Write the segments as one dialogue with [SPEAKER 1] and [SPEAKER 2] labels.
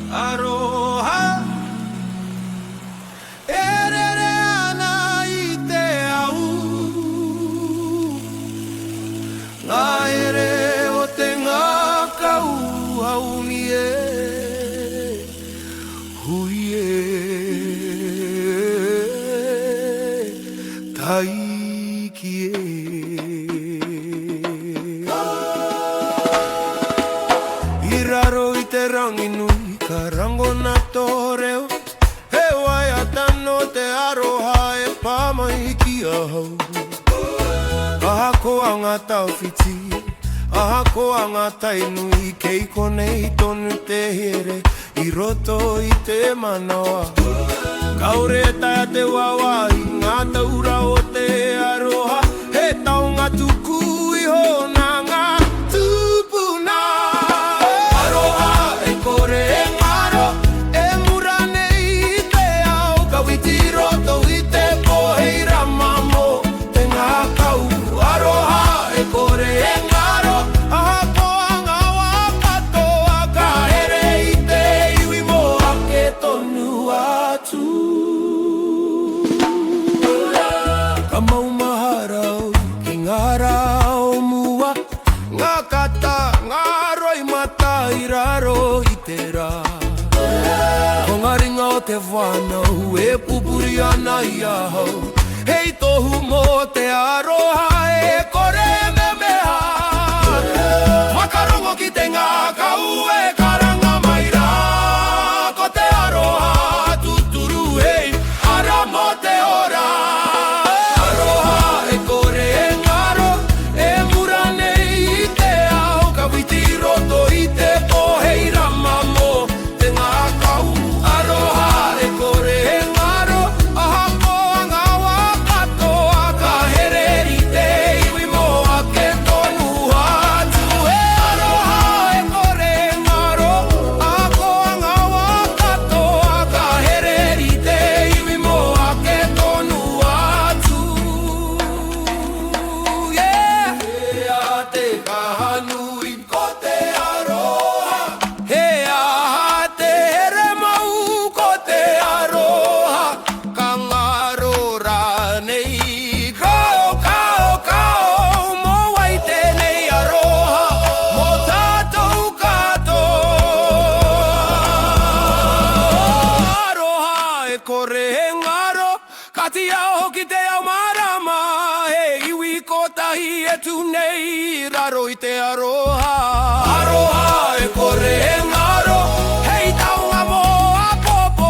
[SPEAKER 1] Aroha erere ana I te au ngā ere o te ngākau haumi e hui e taiki e I raro I te rangi nui ka rango na tōreo he wai atano te aroha e pāmai ki ahau aha ko anga tauwhiti aha ko anga tainui kei konei tonu te here I roto I te manawa kaure taia te wawa I ngā taura o te aroha he taunga tuku I hona ngā tupuna aroha e kore e ngaro e mura nei I te ao kawiti roto I te poheira mamo te ngā kau aroha e kore e ngaro aha ko anga wakatoa ka here I te iwi mo ake tonu atu ka maumaharau ki ngā rao mua ngā kata ngā roi mata I raro I te rā ko ngā ringa o te whanau e pupuri ana I ahau hei tohu mo te aroha e kore me meha wakarongo ki te ngā kau e karanga mai rā ko te aroha tuturu hei ara mo te ora aroha e kore e ngaro e mura nei I te ao kawiti roto I te poheira mamo te ngā kau aroha e kore e ngaro aha ko anga wakatoa ka here I te iwi mo ake tonu atu e aroha e kore e ngaro aha ko anga wakatoa ka here I te iwi mo ake tonu atu yeah he a te kahanui ko te aroha he a te here mau ko te aroha ka ngaro rānei kao mo wai tēnei aroha mo tātou katoa aroha e kore e ngaro kati ao hoki te ao marama he iwi kotahi e tunei raro I te aroha aroha e kore e ngaro hei taunga mo a popo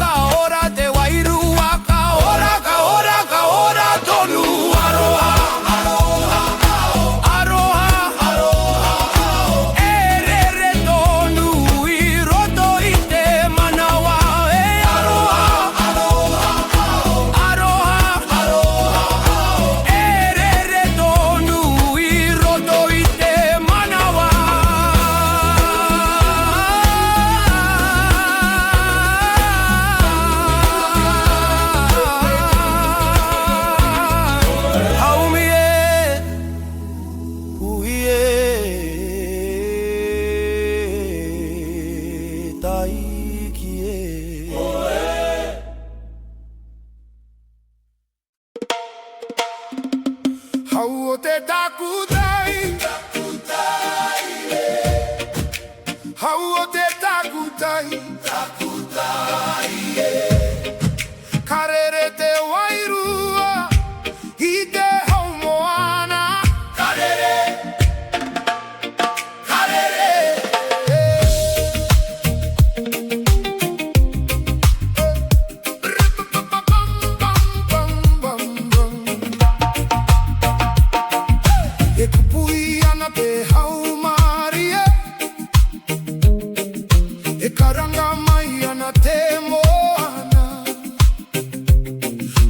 [SPEAKER 1] ka ora te wairua ka ora tonu aroha erere tonu I roto I te manawa e aroha erere tonu I roto I te manawa haumi e hui e taiki e hau o te takutai hau o te takutai karere te wairua I te haumoana karere e kupui ana te haumari e karanga mai ana te moana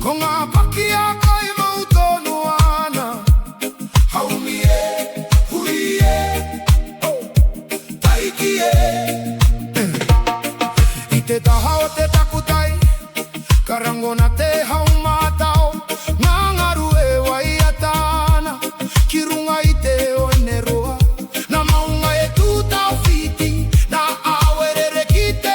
[SPEAKER 1] ko ngā paki a kai mau tonu ana haumi e hui e taiki e I te taha o te takutai karango na te haumatao ngā ngaru e wai atana ki runga I te oine roa na maunga e tūtau whiti na awerere ki te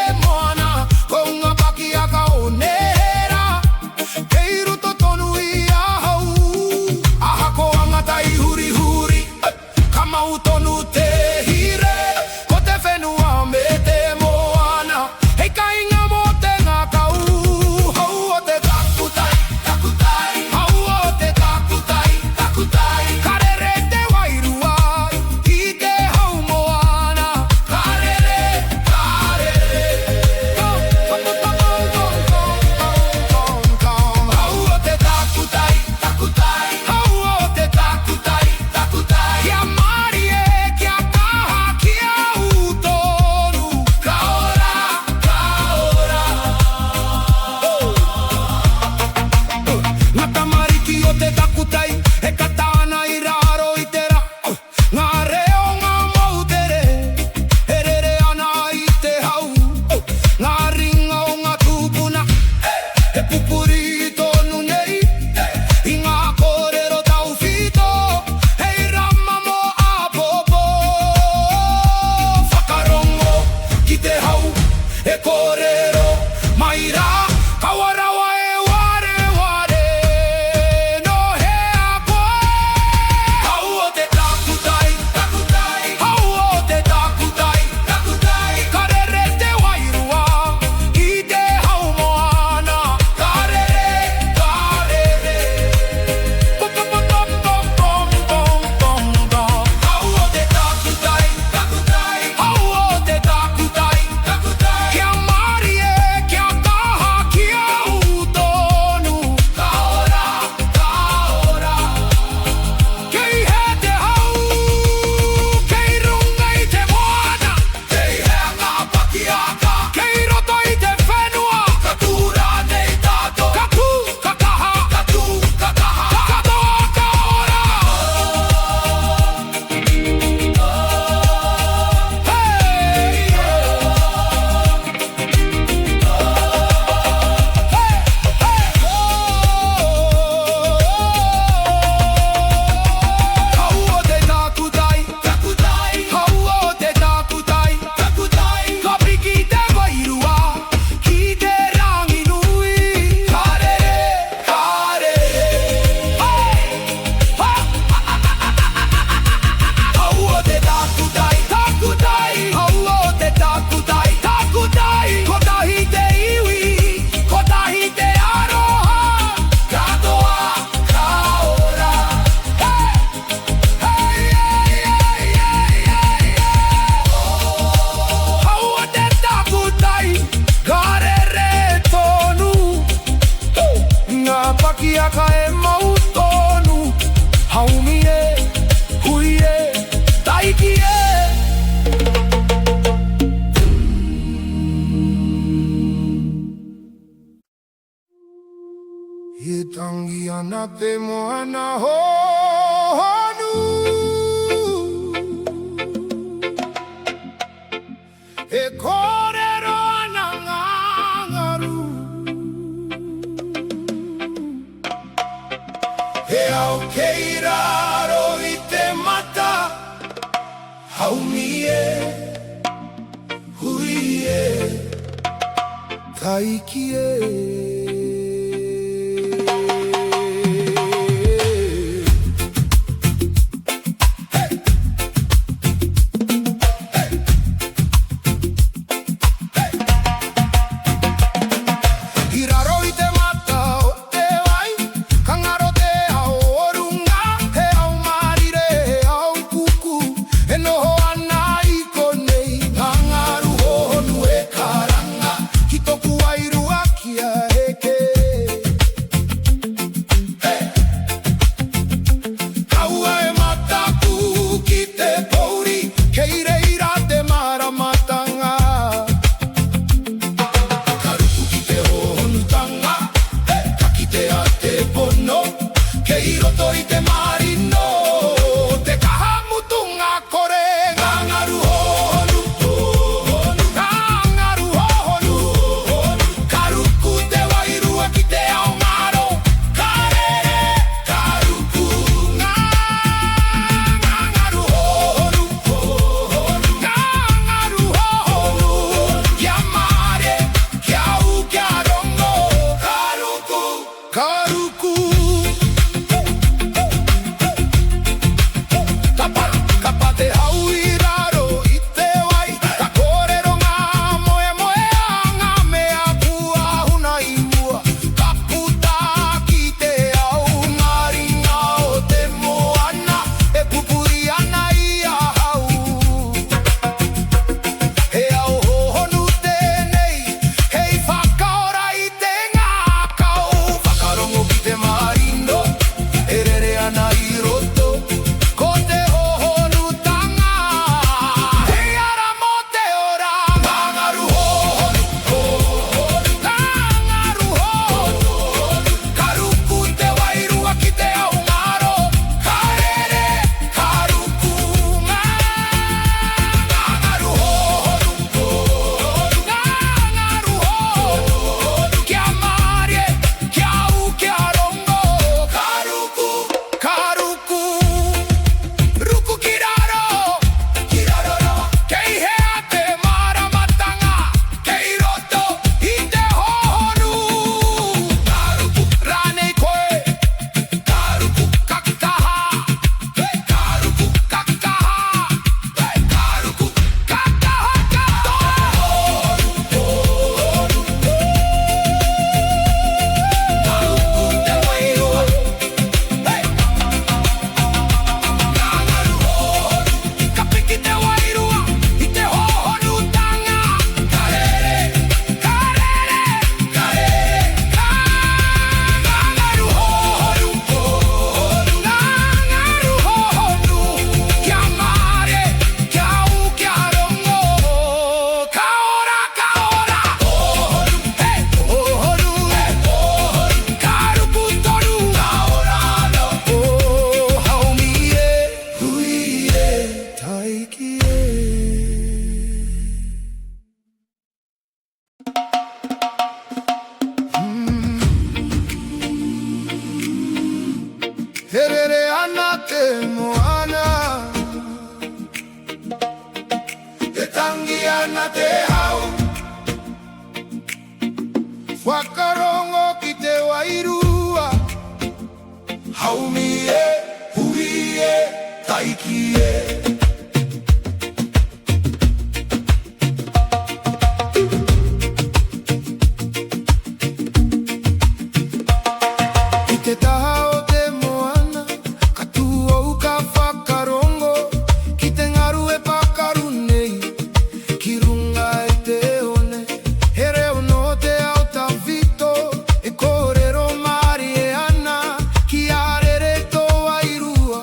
[SPEAKER 1] ana te moana honu e kōrero ana ngāngaru e au kei raro i te mata haumi e hui e taiki e Herere ana te moana e tangi ana te hau whakarongo ki te wairua haumi e, hui e, taiki e I te taha o te moana katua u ka whakarongo ki te ngaru e pakaru nei ki runga e te one he reo no te au tawhito e kōrero mari e ana ki arere tō wairua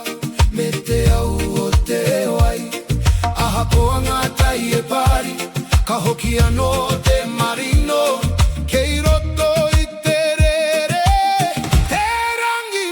[SPEAKER 1] me te au o te wai aha koa ngā tai e pari ka hoki anō te marino kei roto I te rere he rangi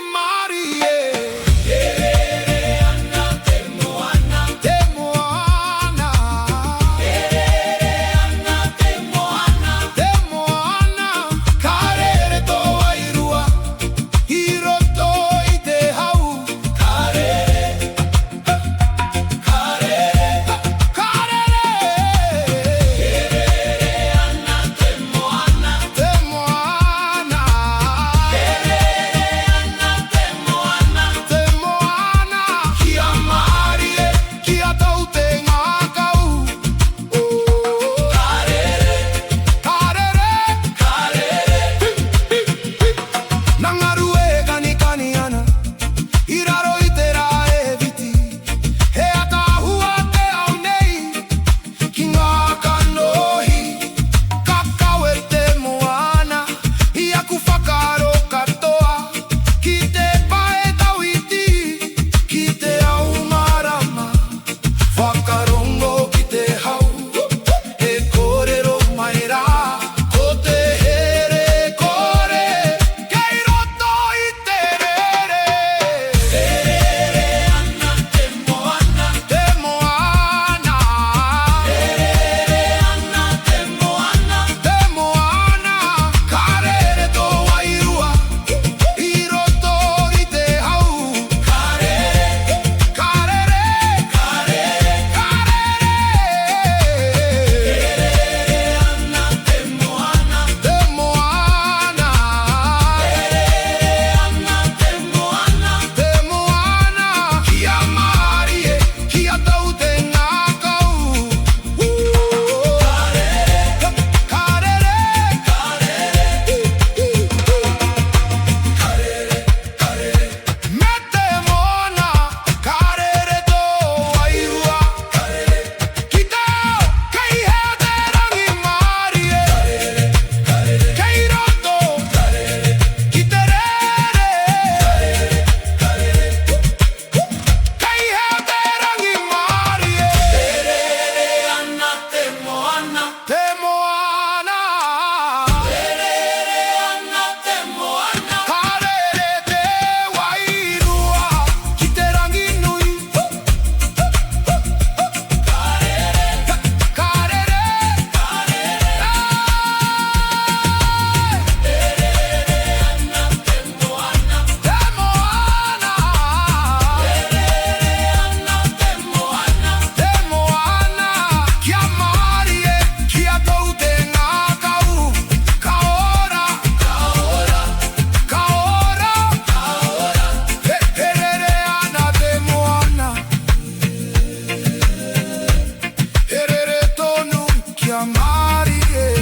[SPEAKER 1] marie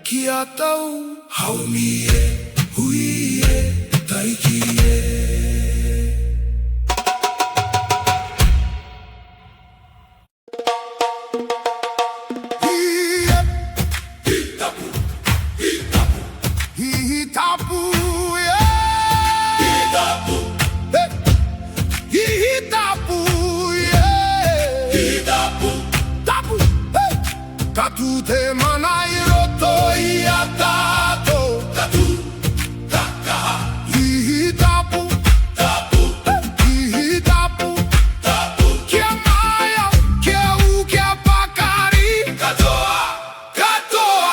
[SPEAKER 1] Kia tau haumie huie taikie Tatu te mana I roto I a tato Tatu, takaha Hihi tapu, tapu Hihi tapu, tapu Kia maia, kia u, kia pakari Katoa, katoa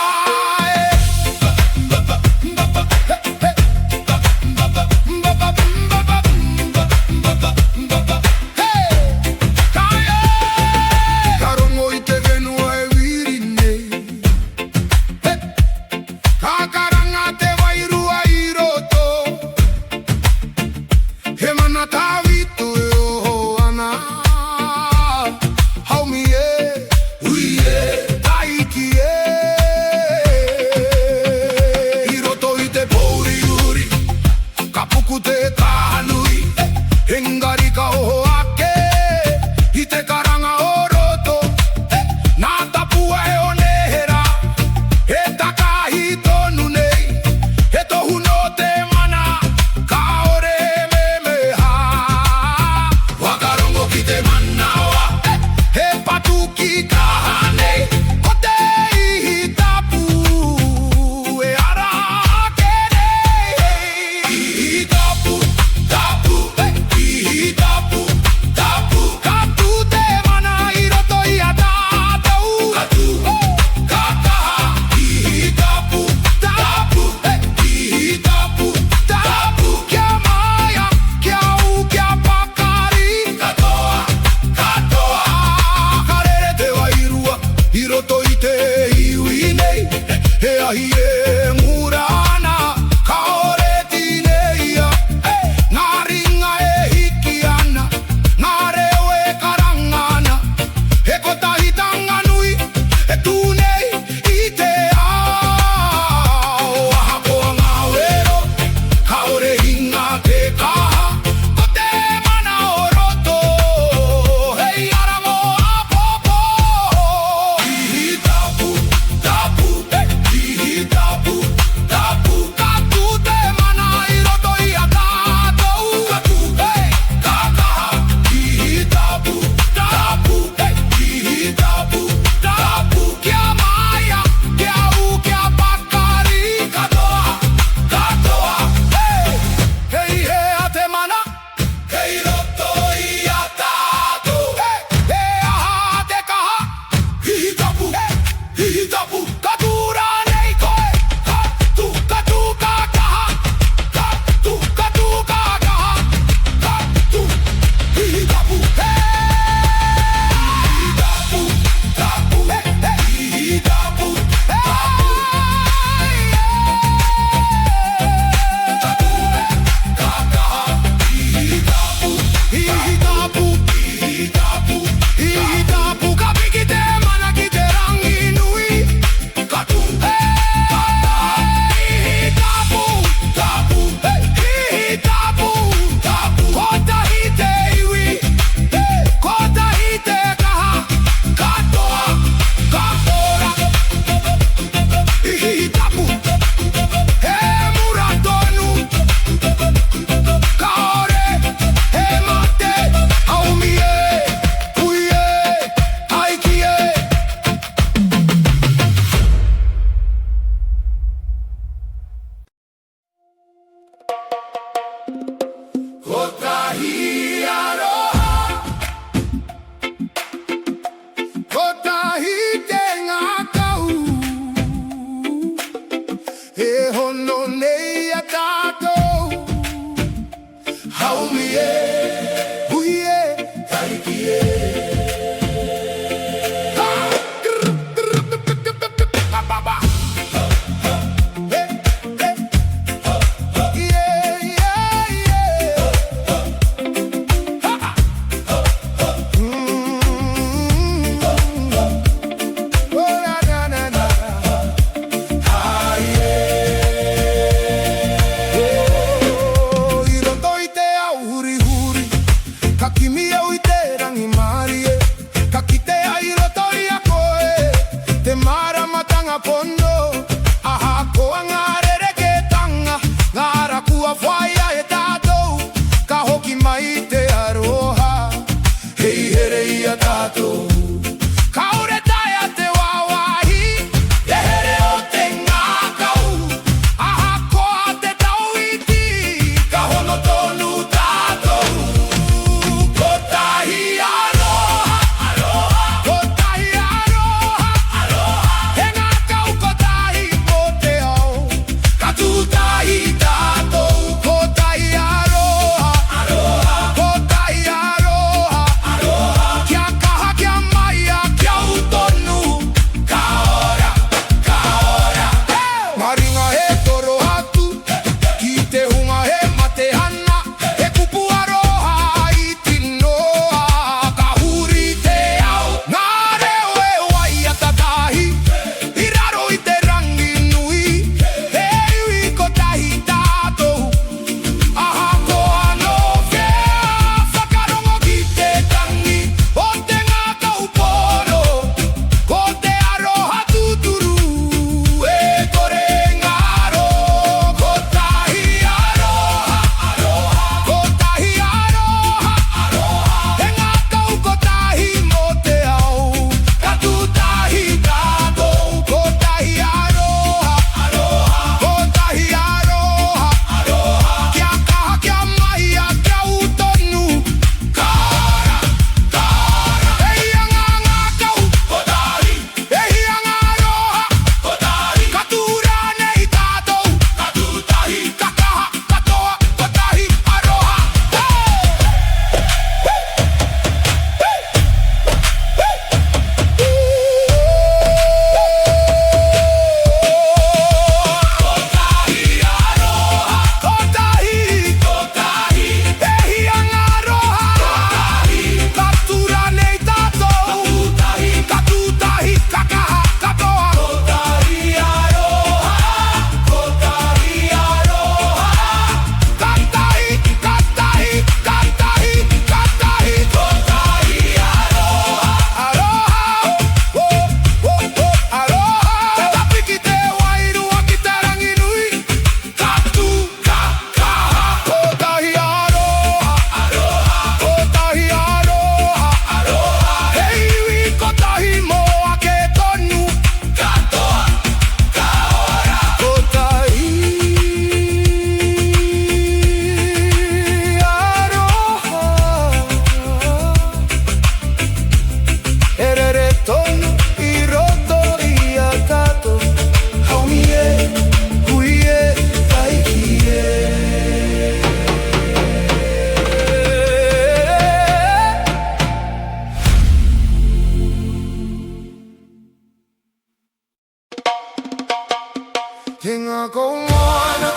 [SPEAKER 1] Tengako moana,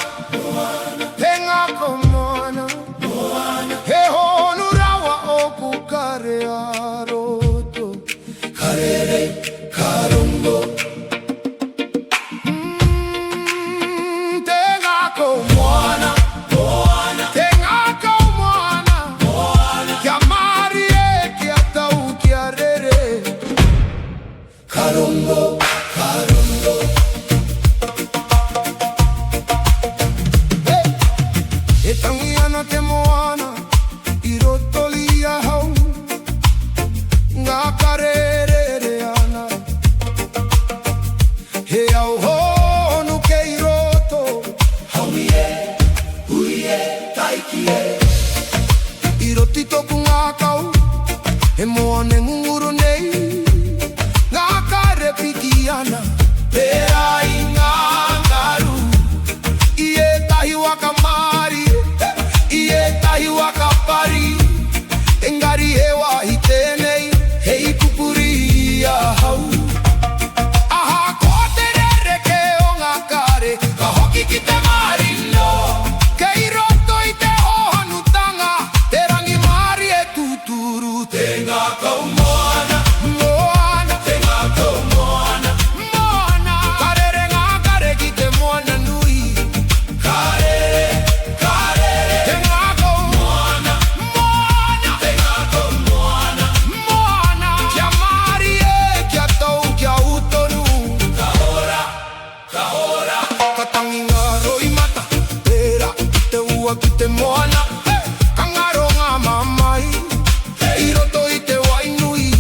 [SPEAKER 1] tengako moana, he honu rawa oku kare aroto, karere karongo. Tengako moana, tengako moana, kia mari e kia tau kia rere, karongo, karongo. E tangi ana te moana, I roto lia hau, ngā karere ana. He au honu kei roto, haumi e, hui e, taiki e. I roti toku ngā kau, he moane ngunguru nei, ngā kare piki ana. Pera I ngā ngaru, I e tahi waka mari, I e tahi waka pari, engari he wahi tēnei, hei kupuri ia hau. Aha ko te rere ke o ngā kare, ka hoki ki te marino, kei roto I te hohanutanga, te rangi mari e tuturu. Tengako moana, moana, tengako moana, moana, karere ngā kare ki te moana nui, karere, karere. Tengako moana, moana, tengako moana, moana, kia mari e kia tau kia utonu, ka ora, ka ora. Ka tangi ngā roi mata, pera ki te ua ki te moana, ka ngaro ngā mamai, I roto I te wainui,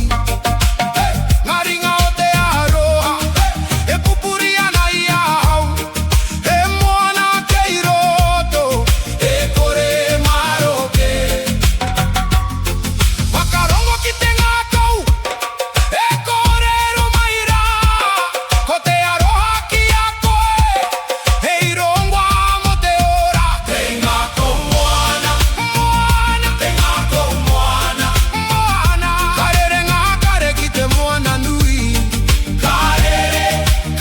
[SPEAKER 1] ngā ringa o te aroha, e pupuri ana I a hau, e moana kei roto, e kore e maroke. Wakarongo ki te ngā kau, e kōrero mai rā, ko te aroha ki a koe, hei rongoa mo te ora. Tengako moana, moana, tengako moana, moana, karere ngā kare ki te moana nui, karere,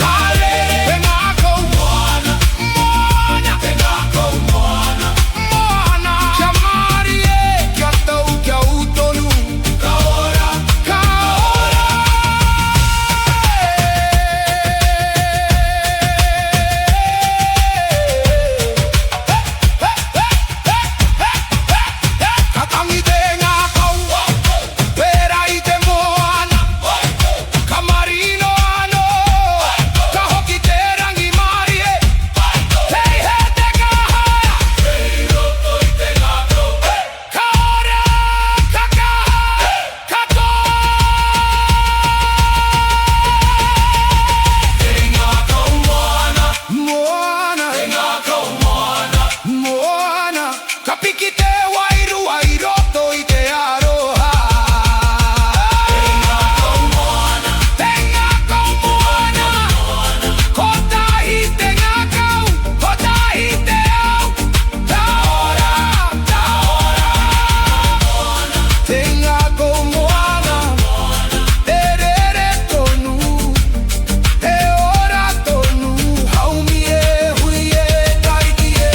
[SPEAKER 1] karere. Tengako moana, moana, tengako moana, moana, kia mari e kia tau kia utonu, ka ora, ka ora. Ka tangi te ngā kau, pera I te moana, ka marino ano, ka hoki te rangi mari e, hei he te kaha, hei roto I te ngā kau, ka ora, ka kaha, ka toa. Tengako moana, moana, tengako moana, moana, ka piki te wairu ai roto I te aroha. Tengako moana, tengako moana, ko tahi te ngā kau, ko tahi te au, ta ora, ta ora. Tengako moana, e rere tonu, e ora tonu, haumi e, hui e, taiki e.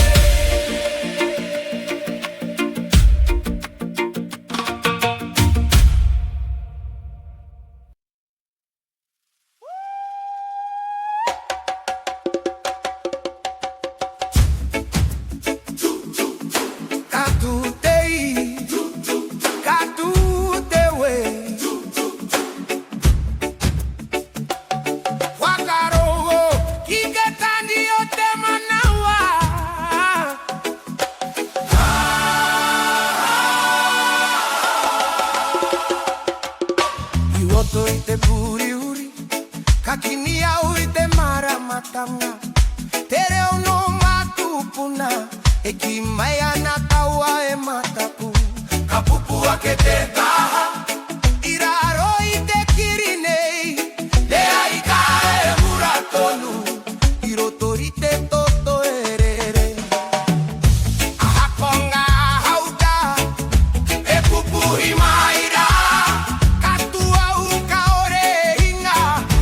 [SPEAKER 1] Katu tei, katu te wei, wakarongo ki ke tani o te manawa. I roto I te puri uri, ka kini au I te maramatanga, te reo no matupuna, e ki mai ana taua e matapu, ka pupua ke te kaha, I raro I te kiri nei, te ai ka e hura tonu, I roto I te toto e rere. Aha konga hauta, e pupuhi mai rā, ka tuau ka ore hinga,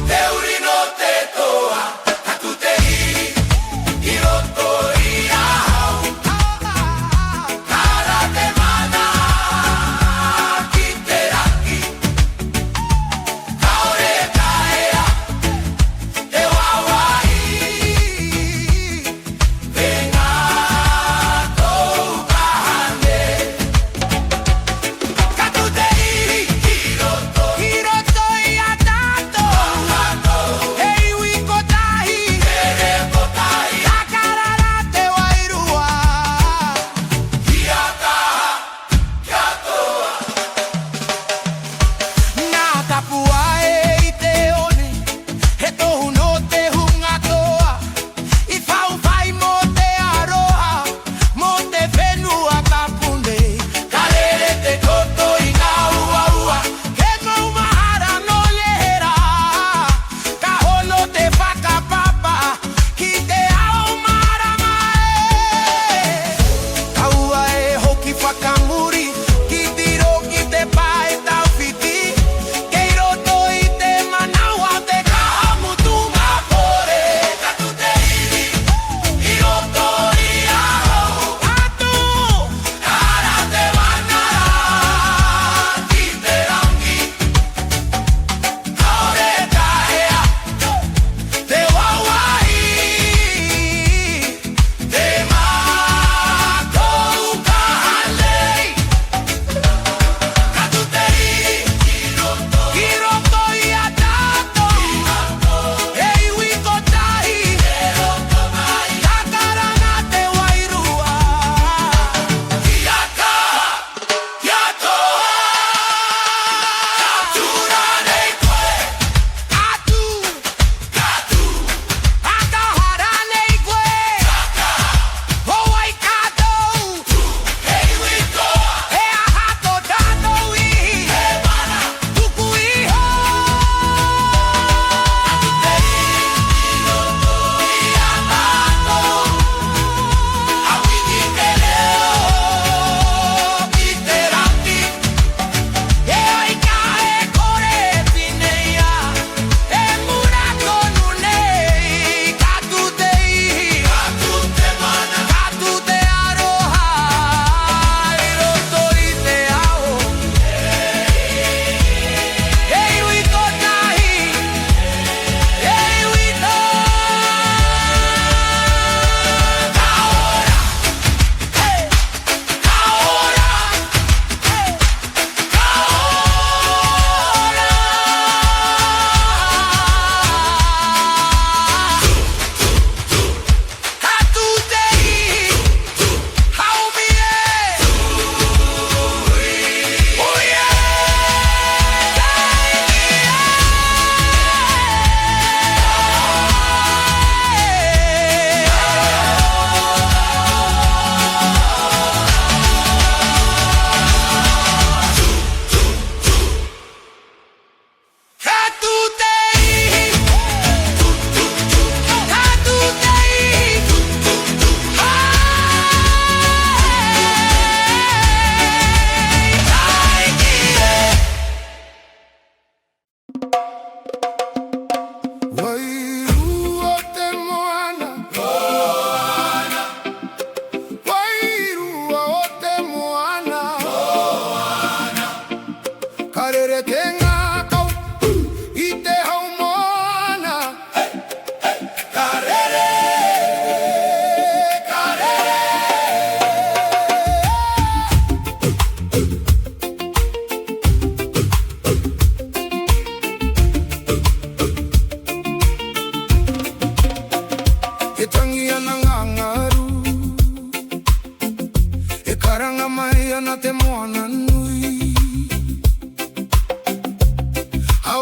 [SPEAKER 1] te uri no te toa, ka tu te hi,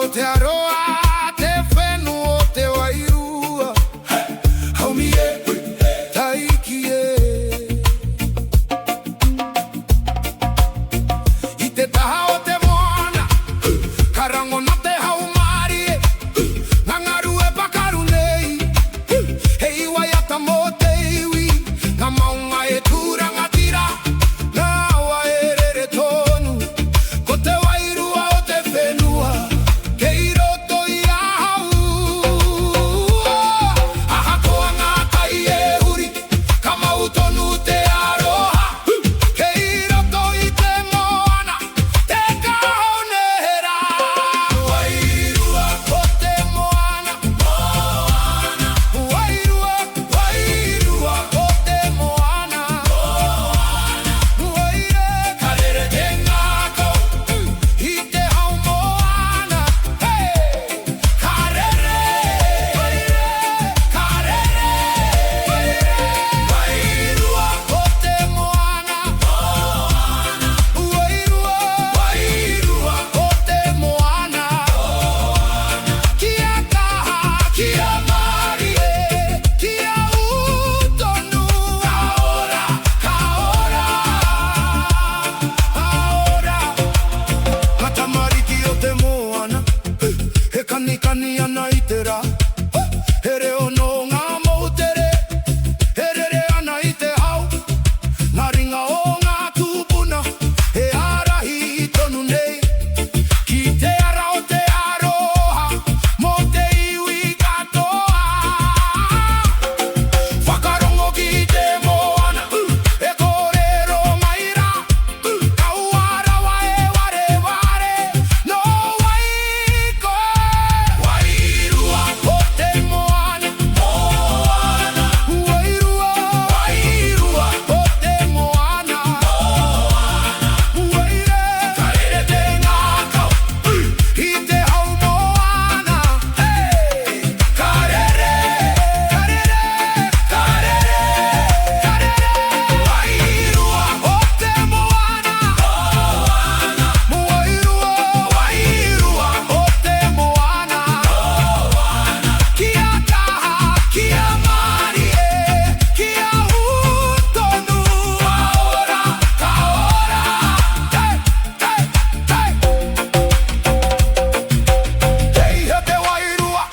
[SPEAKER 1] Aotearoa te whenua te wairua haumie taikie I te taha o te moana karango na te haumarie ngangaru e pakaru nei hei waiata mo te iwi na maunga e turanga tira na waerere tonu ko te wairua o te whenua kei roto I ahau ahakoa ngā kai e huri ka mau tonu te aroha kei roto I te moana te kahonera wairua o te moana wairua wairua o te moana waire karere te ngākau I te hau moana karere wairua o te moana wairua wairua o te moana kia kaha kia mari kia utonu kaora kaora aora Matamariki o te moana he kanikani ana I te rā he reo no ngā moutere he rere ana I te hau ngā ringa o ngā tūpuna he arahi I tonu nei ki te ara o te aroha mo te iwi katoa whakarongo ki te moana e kōrero mai rā kauara wae ware ware no waiko wairua o te moana wairua wairua o te moana waire karere te ngākau I te hau moana karere wairua o te moana wairua wairua o te moana kia kaha kia mari kia utonu kaora kaora kei he te wairua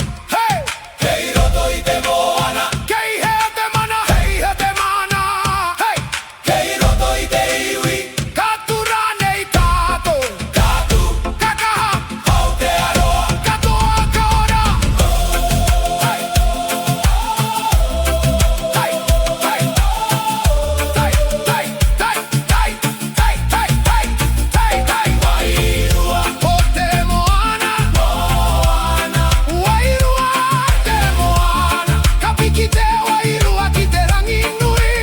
[SPEAKER 1] kei roto I te moana kei he te mana kei he te mana kei roto I te iwi katura nei tato katu kakaha Aotearoa katoa kaora wairua o te moana wairua te moana ka piki te wairua ki te rangi nui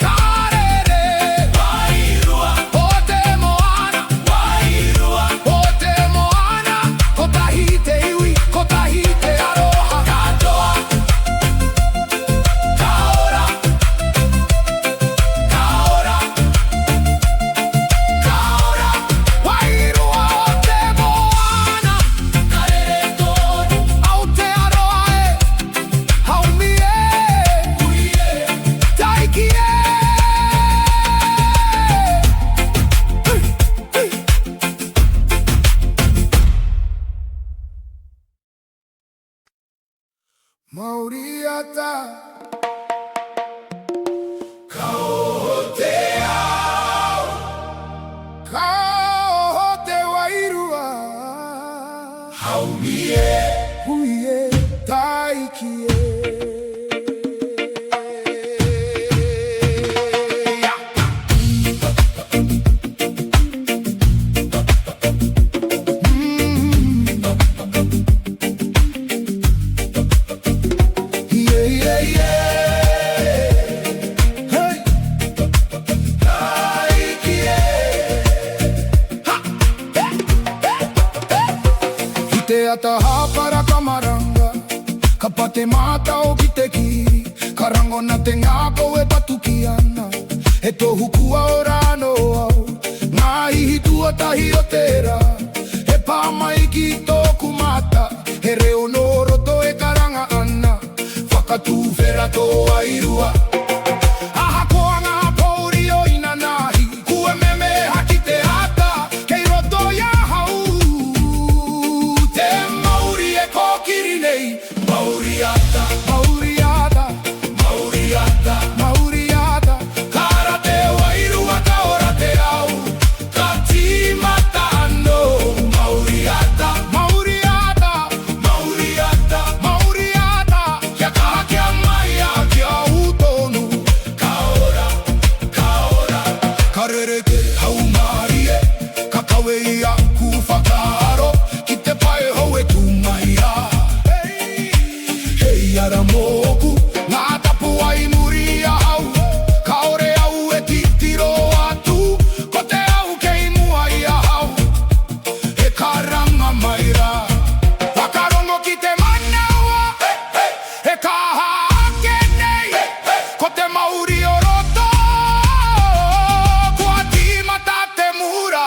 [SPEAKER 1] karere wairua o te moana wairua o te moana ko tahi te iwi ko tahi te aroha katoa kaora kaora kaora wairua o te moana karere tonu Aotearoa haumie taikie Mauriata Kao te wairua haumie huie taikie Te ataha para kamaranga ka pate mata o ki te kiri karango na te ngāko e patuki ana e tohu kua o rano au ngā ihi tuatahi o te rā e to wairua. Aha koanga pori o ina nahi, kue meme haki te ata, kei roto ia hau. Te Mauri e kokiri nei, Mauriata, Mauriata, Mauriata, Mauriata. Kara te wairua ka ora te au, ka timata ano. Mauriata, Mauriata, Mauriata, Mauriata. Kia kaha kia mai a kia utonu, ka ora, ka ora. Ka rereke hau mari e, ka kawe ia ku whakaaro, ki te pae hou e tu mai a. Hei ara moku, ngā tapu ai muri a hau, ka ore au e titiro atu, ko te au kei mua i a hau, e karanga mai rā. Whakarongo ki te manaua, e kaha ake nei, ko te Mauri o roto, kua timata te mura.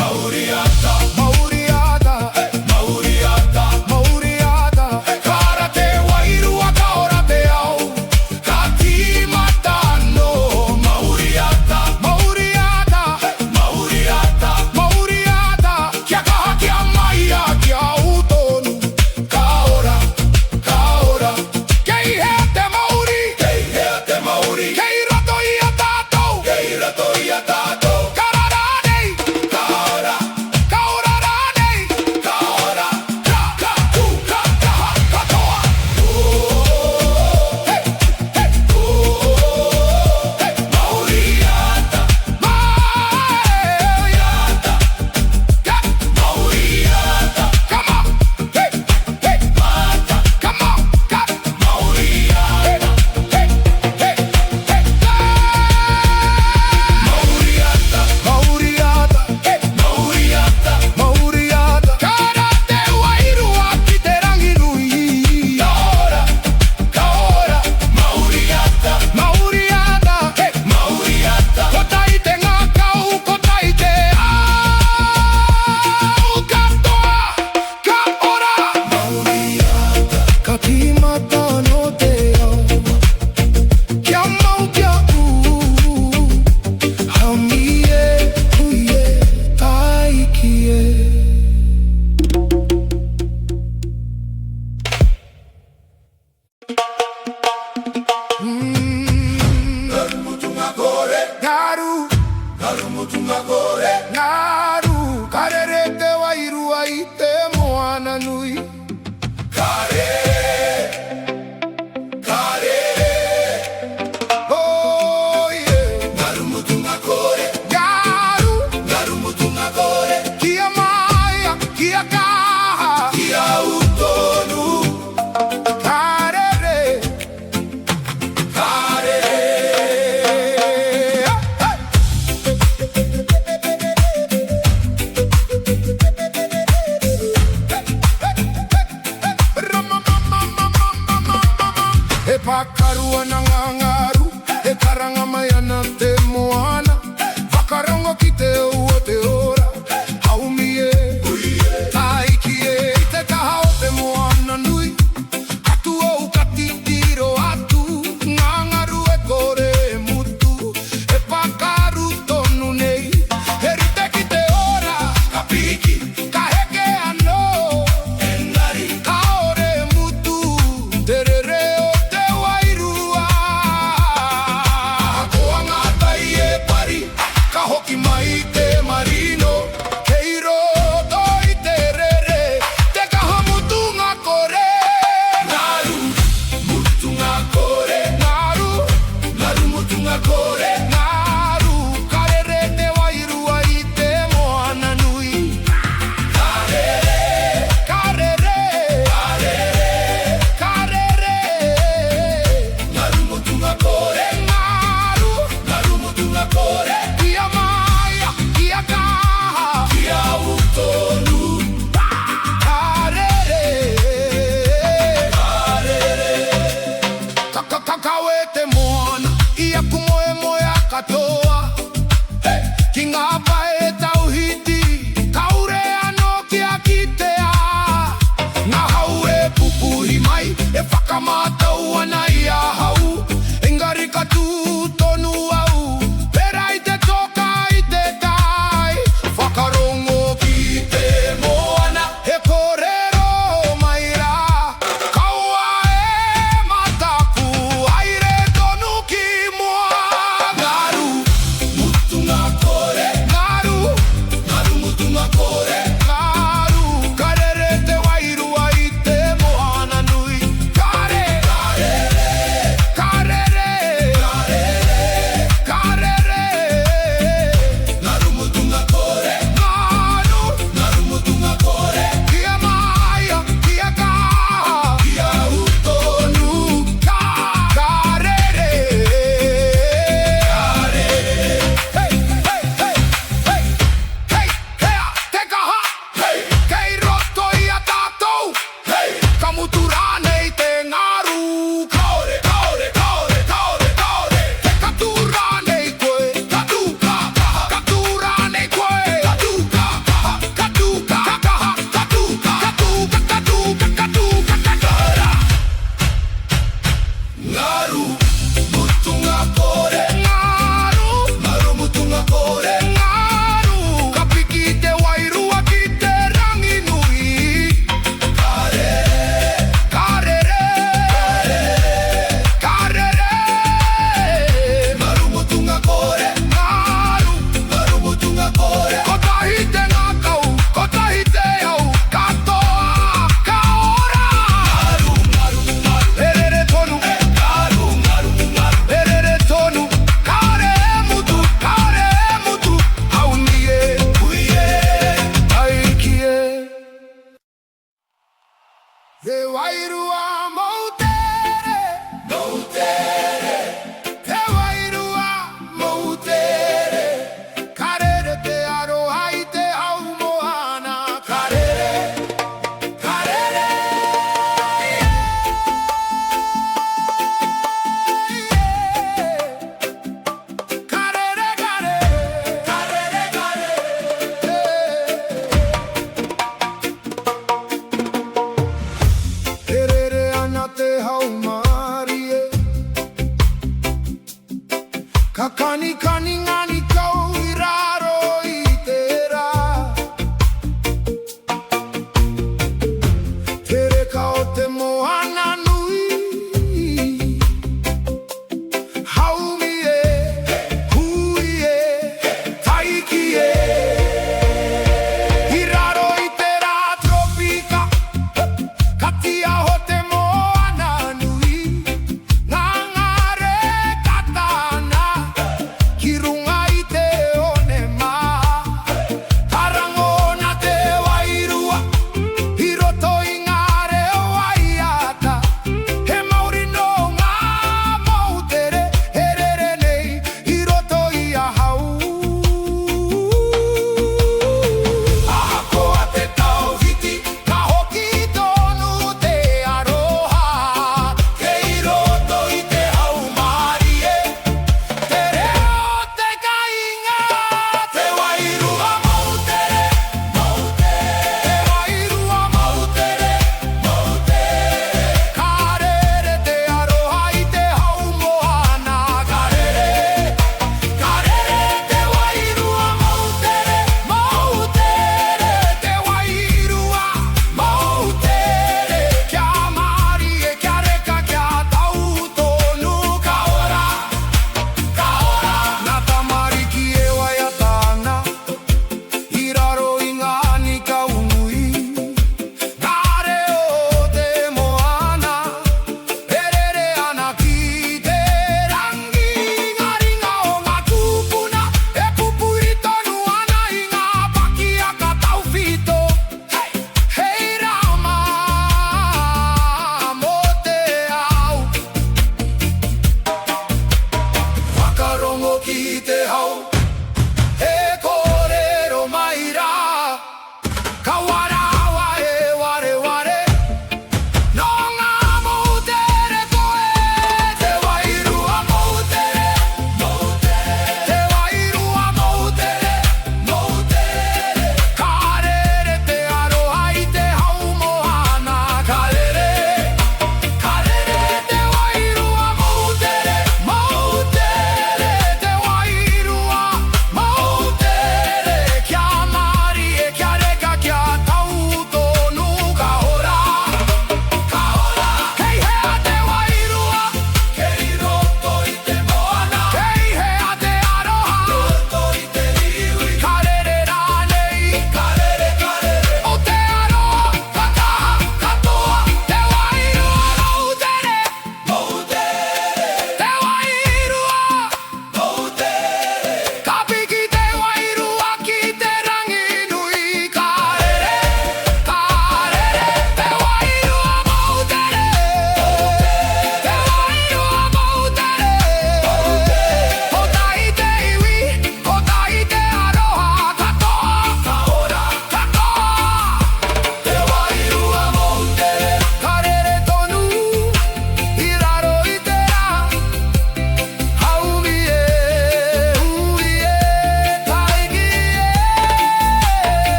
[SPEAKER 1] Mauriata, Mauriata, Mauriata, Mauriata. Kara te wairua ka ora te au, ka timata no. Mauriata, Mauriata, Mauriata, Mauriata. Kia kaha kia mai a kia utonu, ka ora, ka ora. Kei hea te Mauri, kei hea te Mauri, kei roto i a tātou, kei roto i a tātou. Kara rā nei, ka ora, ka ora rā nei, ka ora. Ka, ka, ku, ka, kaha, katoa. Hey, hey, hey. Mauriata, Mauriata, ka, Mauriata. Come on, hey, hey, mata. Come on, ka, Mauriata. Hey, hey, hey, hey. Mauriata, Mauriata, hey, Mauriata, Mauriata. Kara te wairua ki te rangi nui. Ka ora, Mauriata, Mauriata, hey, Mauriata. Ko tai te ngā kau, ko tai te au katoa, ka ora. Mauriata, ka timata no te au, kia mau kia u, hamie, huie, taikie. Garu, garu mutunga kore, garu, karere te wairua i te moana nui. Kare, kare, oh yeah. Garu mutunga kore, garu, garu mutunga kore. Kia maia, kia kaha, kia utonu. Karere, karere. E pakarua na ngangaru, e karanga mai ana te moana. Whakarongo ki te ua te ora, haumie, taikie. I te kaha o te moana nui, atu au ka titiro atu, ngangaru e kore e mutu. E pakaru tonu nei, e rite ki te ora, ka piki, ka heke ano, engari, ka ore e mutu. Terere o te wairu Te wairua moutere, moutere. Te wairua moutere. Karere te aroha I te au moana. Karere, karere. Karere, karere. Karere, karere.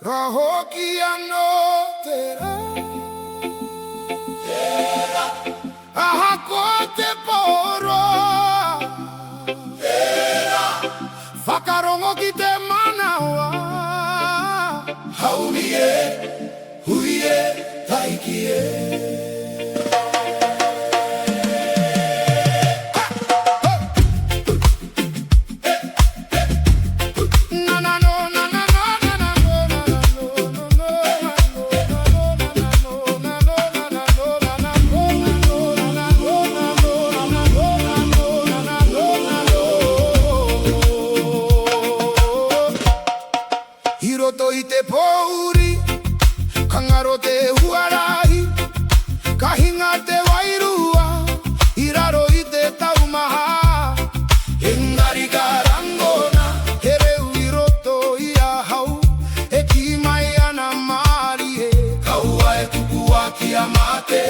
[SPEAKER 1] Kahokia no tera ahako te poro whakarongo ki te manawa haumie huie taikie Hiroto i te pouri, kangaro te huarahi, kahinga te wairua, hiraro i te taumaha. Engari ka rangona, he reu i roto i a hau, he ki mai ana maari he, kaua e kukua ki a mate.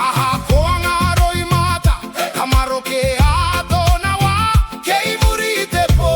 [SPEAKER 1] Aha koa ngaro i mata, kamaro ke ato na wa, kei muri te po.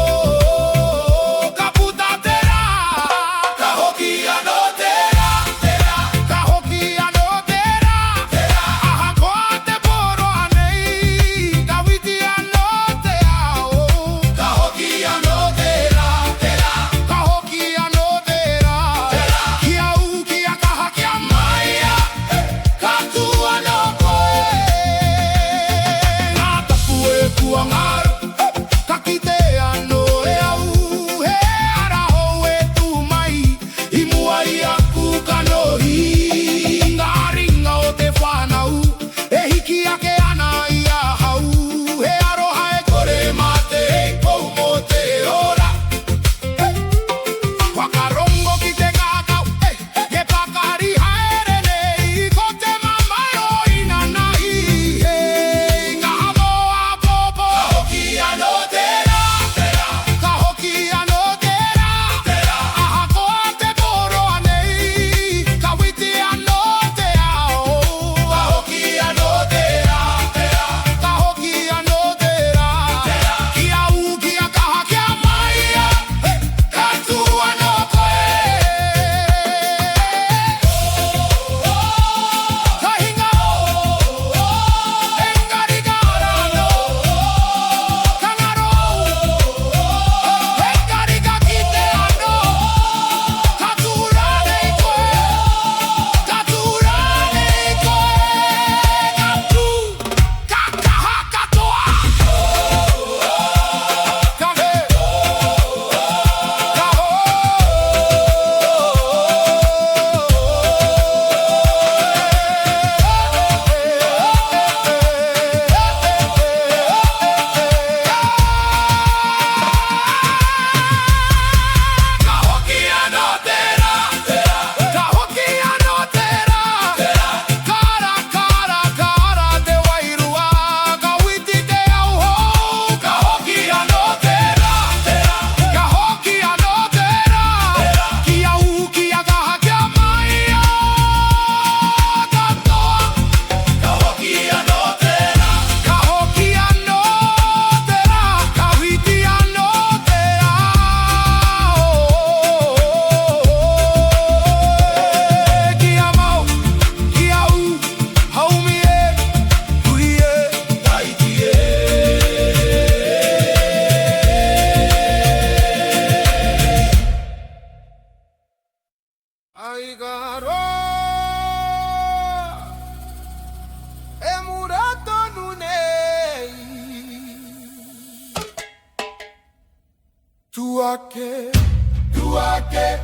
[SPEAKER 1] Tuake,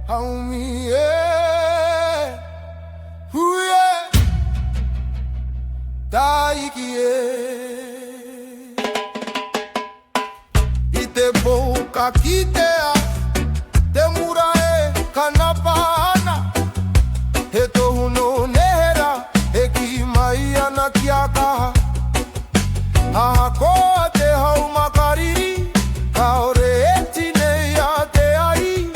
[SPEAKER 1] haumie, huie, taikie. Ite boka kitea, te mura e kanapana, he tohu no nehera, he ki mai ana ki a kaha. Ahako te hau makariri, kaore e tine ia te ai,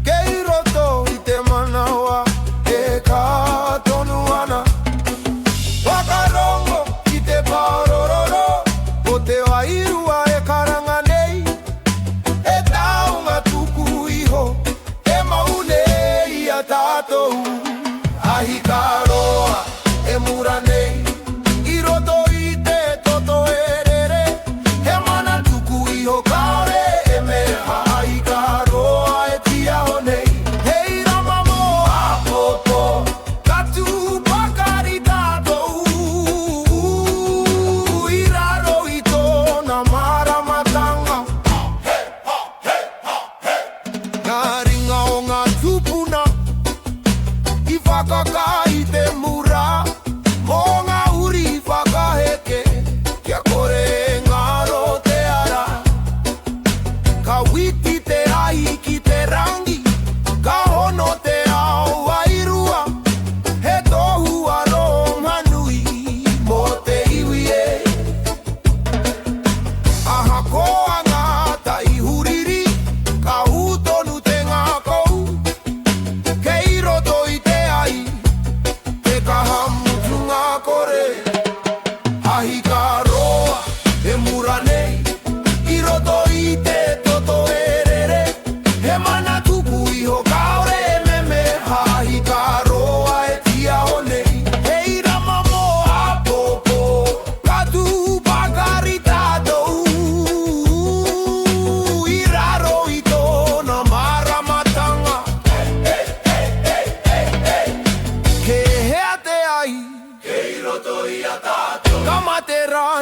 [SPEAKER 1] kei roto i te manawa, e ka tonu ana. Wakarongo ki te paorororo, o te wairua e karanga nei, e taunga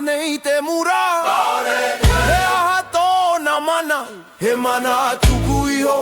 [SPEAKER 1] nei te mura He aha tōna mana He mana tuku iho